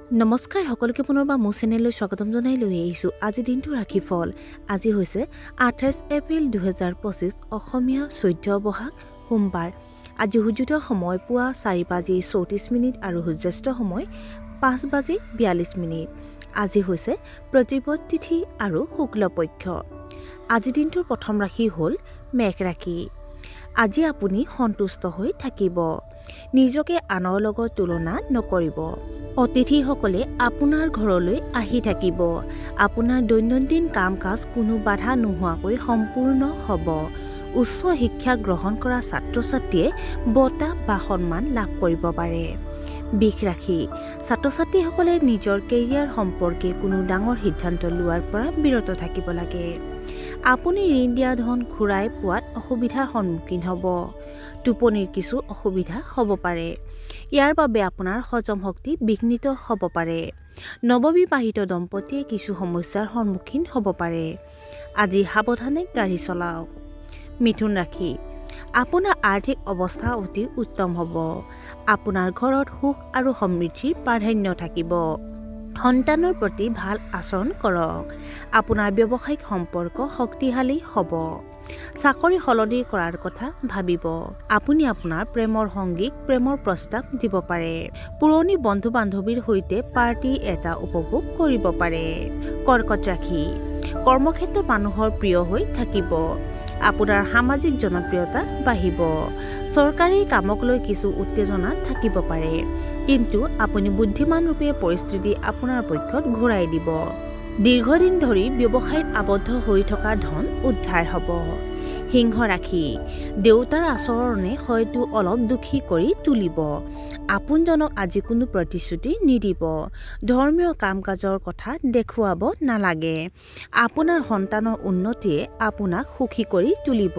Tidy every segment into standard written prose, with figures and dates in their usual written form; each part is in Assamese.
নমস্কাৰ সকলোকে পুনৰবাৰ মোৰ চেনেললৈ স্বাগতম জনাই লৈ আহিছোঁ আজি দিনটো ৰাশিফল আজি হৈছে 28 এপ্ৰিল 2025 অসমীয়া 14 বহাগ সোমবাৰ আজি সূৰ্যোদয় সময় পুৱা 4:34 আৰু সূৰ্যাস্ত সময় 5:42 আজি হৈছে প্ৰতিপদ তিথি আৰু শুক্লপক্ষ আজি দিনটোৰ প্ৰথম ৰাশি হ'ল মেঘ ৰাশি আজি আপুনি সন্তুষ্ট হৈ থাকিব নিজকে আনৰ লগত তুলনা নকৰিব অতিথিসকলে আপোনাৰ ঘৰলৈ আহি থাকিব আপোনাৰ দৈনন্দিন কাম-কাজ কোনো বাধা নোহোৱাকৈ সম্পূৰ্ণ হ'ব উচ্চ শিক্ষা গ্ৰহণ কৰা ছাত্ৰ-ছাত্ৰীয়ে বঁটা বা সন্মান লাভ কৰিব পাৰে বিষ ৰাশি ছাত্ৰ-ছাত্ৰীসকলে নিজৰ কেৰিয়াৰ সম্পৰ্কে কোনো ডাঙৰ সিদ্ধান্ত লোৱাৰ পৰা বিৰত থাকিব লাগে আপুনি ঋণ দিয়া ধন ঘূৰাই পোৱাত অসুবিধাৰ সন্মুখীন হ'ব টোপনিৰ কিছু অসুবিধা হ'ব পাৰে ইয়াৰ বাবে আপোনাৰ হজম শক্তি বিঘ্নিত হ'ব পাৰে নৱবিবাহিত দম্পতীয়ে কিছু সমস্যাৰ সন্মুখীন হ'ব পাৰে আজি সাৱধানে গাড়ী চলাওক মিথুন ৰাশি আপোনাৰ আৰ্থিক অৱস্থা অতি উত্তম হ'ব আপোনাৰ ঘৰত সুখ আৰু সমৃদ্ধিৰ প্ৰাধান্য থাকিব সন্তানৰ প্ৰতি ভাল আচৰণ কৰক আপোনাৰ ব্যৱসায়িক সম্পৰ্ক শক্তিশালী হ'ব চাকৰি সলনি কৰাৰ কথা ভাবিব আপুনি আপোনাৰ প্ৰেমৰ সংগীক প্ৰেমৰ প্ৰস্তাৱ দিব পাৰে পুৰণি বন্ধু-বান্ধৱীৰ সৈতে পাৰ্টি এটা উপভোগ কৰিব পাৰে কৰ্কট ৰাশি কৰ্মক্ষেত্ৰত মানুহৰ প্ৰিয় হৈ থাকিব আপোনাৰ সামাজিক জনপ্ৰিয়তা বাঢ়িব চৰকাৰী কামক লৈ কিছু উত্তেজনা থাকিব পাৰে কিন্তু আপুনি বুদ্ধিমান ৰূপে পৰিস্থিতি আপোনাৰ পক্ষত ঘূৰাই দিব দীৰ্ঘদিন ধৰি ব্যৱসায়ত আবদ্ধ হৈ থকা ধন উদ্ধাৰ হ'ব সিংহ ৰাশি দেউতাৰ আচৰণে হয়তো অলপ দুখী কৰি তুলিব আপোনজনক আজি কোনো প্ৰতিশ্ৰুতি নিদিব ধৰ্মীয় কাম-কাজৰ কথা দেখুৱাব নালাগে আপোনাৰ সন্তানৰ উন্নতিয়ে আপোনাক সুখী কৰি তুলিব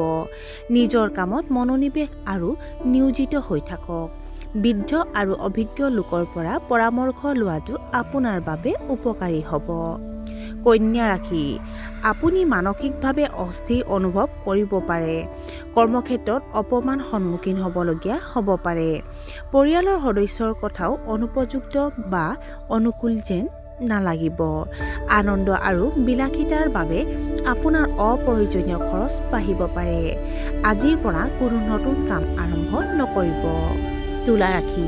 নিজৰ কামত মনোনিৱেশ আৰু নিয়োজিত হৈ থাকক বৃদ্ধ আৰু অভিজ্ঞ লোকৰ পৰা পৰামৰ্শ লোৱাটো আপোনাৰ বাবে উপকাৰী হ'ব কন্যা ৰাশি আপুনি মানসিকভাৱে অস্থিৰ অনুভৱ কৰিব পাৰে কৰ্মক্ষেত্ৰত অপমান সন্মুখীন হ'বলগীয়া হ'ব পাৰে পৰিয়ালৰ সদস্যৰ কথাও অনুপযুক্ত বা অনুকূল যেন নালাগিব আনন্দ আৰু বিলাসিতাৰ বাবে আপোনাৰ অপ্ৰয়োজনীয় খৰচ বাঢ়িব পাৰে আজিৰ পৰা কোনো নতুন কাম আৰম্ভ নকৰিব তুলা ৰাশি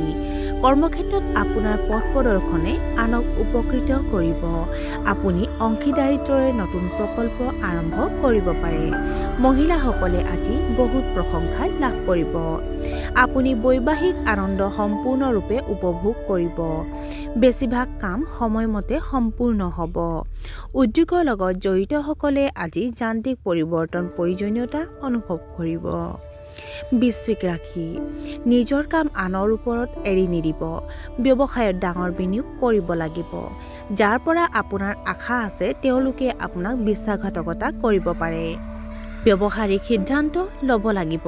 কৰ্মক্ষেত্ৰত আপোনাৰ পথ প্ৰদৰ্শনে আনক উপকৃত কৰিব আপুনি অংশীদাৰিত্বৰে নতুন প্ৰকল্প আৰম্ভ কৰিব পাৰে মহিলাসকলে আজি বহুত প্ৰশংসা লাভ কৰিব আপুনি বৈবাহিক আনন্দ সম্পূৰ্ণৰূপে উপভোগ কৰিব বেছিভাগ কাম সময়মতে সম্পূৰ্ণ হ'ব উদ্যোগৰ লগত জড়িতসকলে আজি যান্ত্ৰিক পৰিৱৰ্তন প্ৰয়োজনীয়তা অনুভৱ কৰিব বৃশ্চিক ৰাশি নিজৰ কাম আনৰ ওপৰত এৰি নিদিব ব্যৱসায়ত ডাঙৰ বিনিয়োগ কৰিব লাগিব যাৰ পৰা আপোনাৰ আশা আছে তেওঁলোকে আপোনাক বিশ্বাসঘাতকতা কৰিব পাৰে ব্যৱহাৰিক সিদ্ধান্ত ল'ব লাগিব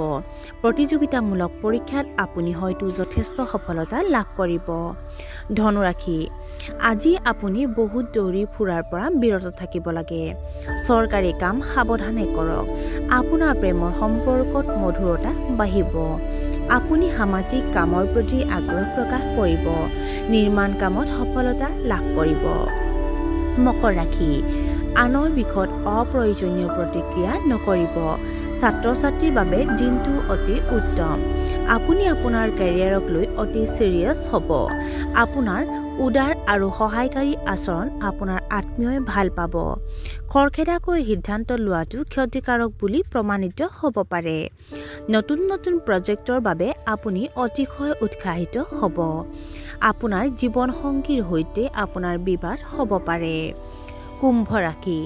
প্ৰতিযোগিতামূলক পৰীক্ষাত আপুনি হয়তো যথেষ্ট সফলতা লাভ কৰিব ধনু ৰাশি আজি আপুনি বহুত দৌৰি ফুৰাৰ পৰা বিৰত থাকিব লাগে চৰকাৰী কাম সাৱধানে কৰক আপোনাৰ প্ৰেমৰ সম্পৰ্কত মধুৰতা বাঢ়িব আপুনি সামাজিক কামৰ প্ৰতি আগ্ৰহ প্ৰকাশ কৰিব নিৰ্মাণ কামত সফলতা লাভ কৰিব মকৰ ৰাশি আনৰ বিষয়ত অপ্ৰয়োজনীয় প্ৰতিক্ৰিয়া নকৰিব ছাত্ৰ-ছাত্ৰীৰ বাবে দিনটো অতি উত্তম আপুনি আপোনাৰ কেৰিয়াৰক লৈ অতি চিৰিয়াছ হ'ব আপোনাৰ উদাৰ আৰু সহায়কাৰী আচৰণ আপোনাৰ আত্মীয়ই ভাল পাব খৰখেদাকৈ সিদ্ধান্ত লোৱাটো ক্ষতিকাৰক বুলি প্ৰমাণিত হ'ব পাৰে নতুন নতুন প্ৰজেক্টৰ বাবে আপুনি অতিশয় উৎসাহিত হ'ব আপোনাৰ জীৱনসংগীৰ সৈতে আপোনাৰ বিবাদ হ'ব পাৰে কুম্ভ ৰাশি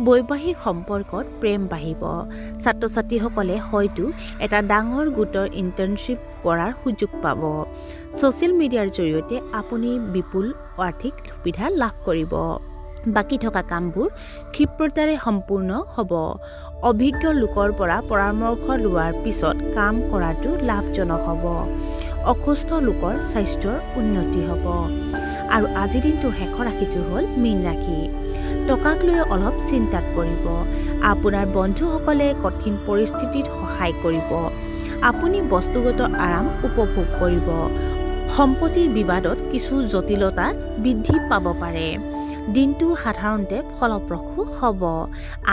বৈবাহিক সম্পৰ্কত প্ৰেম বাঢ়িব ছাত্ৰ-ছাত্ৰীসকলে হয়তো এটা ডাঙৰ গোটৰ ইণ্টাৰ্ণশ্বিপ কৰাৰ সুযোগ পাব ছ'চিয়েল মিডিয়াৰ জৰিয়তে আপুনি বিপুল আৰ্থিক সুবিধা লাভ কৰিব বাকী থকা কামবোৰ ক্ষিপ্ৰতাৰে সম্পূৰ্ণ হ'ব অভিজ্ঞ লোকৰ পৰা পৰামৰ্শ লোৱাৰ পিছত কাম কৰাটো লাভজনক হ'ব অসুস্থ লোকৰ স্বাস্থ্যৰ উন্নতি হ'ব আৰু আজিৰ দিনটোৰ শেষৰ ৰাশিটো হ'ল মীন ৰাশি টকাক লৈ অলপ চিন্তাত পৰিব আপোনাৰ বন্ধুসকলে কঠিন পৰিস্থিতিত সহায় কৰিব আপুনি বস্তুগত আৰাম উপভোগ কৰিব সম্পত্তিৰ বিবাদত কিছু জটিলতা বৃদ্ধি পাব পাৰে দিনটো সাধাৰণতে ফলপ্ৰসূ হ'ব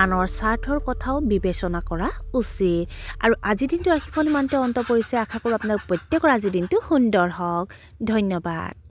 আনৰ স্বাৰ্থৰ কথাও বিবেচনা কৰা উচিত আৰু আজি দিনটো ৰাশিফল ইমানতে অন্ত পৰিছে আশা কৰোঁ আপোনাৰ প্ৰত্যেকৰ আজি দিনটো সুন্দৰ হওক ধন্যবাদ